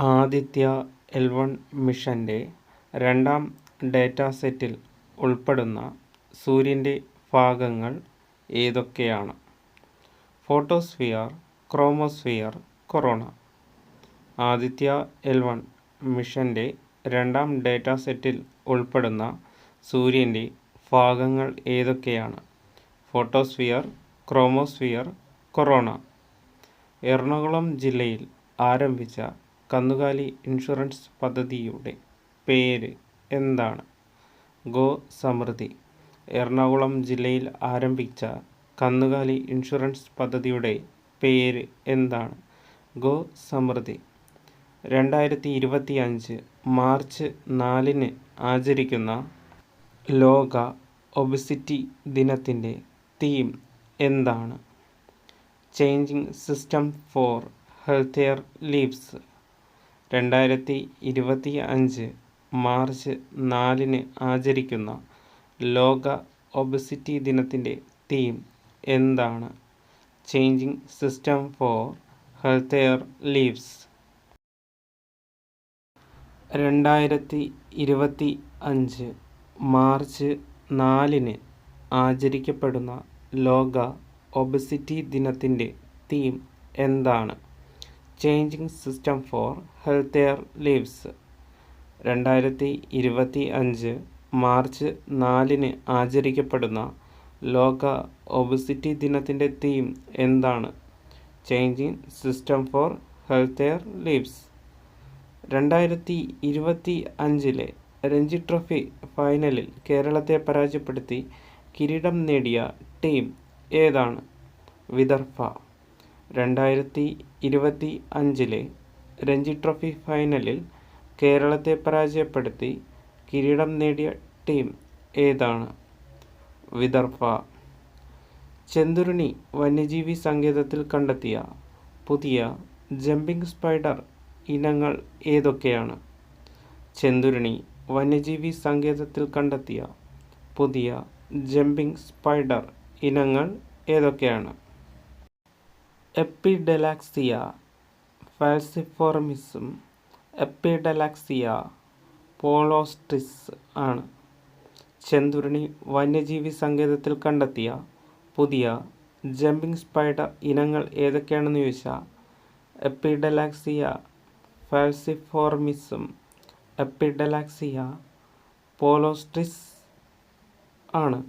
Aditya L1 മിഷന്റെ രണ്ടാം ഡാറ്റാസെറ്റിൽ ഉൾപ്പെടുന്ന സൂര്യന്റെ ഭാഗങ്ങൾ ഏതൊക്കെയാണ്? Photosphere, chromosphere, corona. Aditya L1 മിഷന്റെ രണ്ടാം ഡാറ്റാസെറ്റിൽ ഉൾപ്പെടുന്ന സൂര്യന്റെ ഭാഗങ്ങൾ ഏതൊക്കെയാണ്? Photosphere, chromosphere, corona. എറണാകുളം ജില്ലയിൽ ആരംഭിച്ച കന്നുകാലി ഇൻഷുറൻസ് പദ്ധതിയുടെ പേര് എന്താണ്? ഗോ സമൃദ്ധി. എറണാകുളം ജില്ലയിൽ ആരംഭിച്ച കന്നുകാലി ഇൻഷുറൻസ് പദ്ധതിയുടെ പേര് എന്താണ്? ഗോ സമൃദ്ധി. 2025 മാർച്ച് 4 ആചരിക്കുന്ന ലോക ഒബിസിറ്റി ദിനത്തിൻ്റെ തീം എന്താണ്? Changing system for healthier leaves. 2025 March 4 ആചരിക്കുന്ന ലോക ഒബിസിറ്റി ദിനത്തിൻ്റെ തീം എന്താണ്? Changing system for healthier leaves. 2025 March 4 ആചരിക്കപ്പെടുന്ന ലോക ഒബിസിറ്റി ദിനത്തിൻ്റെ തീം എന്താണ്? Changing system for healthier leaves. 2025 March 4 ആചരിക്കപ്പെടുന്ന ലോക ഒബിസിറ്റി ദിനത്തിൻ്റെ തീം എന്താണ്? Changing system for healthier leaves. 2025 Ranji trophy ഫൈനലിൽ കേരളത്തെ പരാജയപ്പെടുത്തി കിരീടം നേടിയ ടീം ഏതാണ്? വിദർഭ. 2025 രഞ്ജി ട്രോഫി ഫൈനലിൽ കേരളത്തെ പരാജയപ്പെടുത്തി കിരീടം നേടിയ ടീം ഏതാണ്? വിദർഭ. ചെന്തുരുണി വന്യജീവി സങ്കേതത്തിൽ കണ്ടെത്തിയ പുതിയ ജമ്പിംഗ് സ്പൈഡർ ഇനങ്ങൾ ഏതൊക്കെയാണ്? ചെന്തുരുണി വന്യജീവി സങ്കേതത്തിൽ കണ്ടെത്തിയ പുതിയ ജമ്പിംഗ് സ്പൈഡർ ഇനങ്ങൾ ഏതൊക്കെയാണ്? എപ്പിഡലാക്സിയ ഫാൽസിഫോർമിസും എപ്പിഡലാക്സിയ പോളോസ്ട്രിസ് ആണ്. ചെന്തുരുണി വന്യജീവി സങ്കേതത്തിൽ കണ്ടെത്തിയ പുതിയ ജമ്പിംഗ് സ്പൈഡർ ഇനങ്ങൾ ഏതൊക്കെയാണെന്ന് ചോദിച്ചാൽ എപ്പിഡലാക്സിയ ഫാൽസിഫോർമിസും എപ്പിഡലാക്സിയ പോളോസ്ട്രിസ് ആണ്.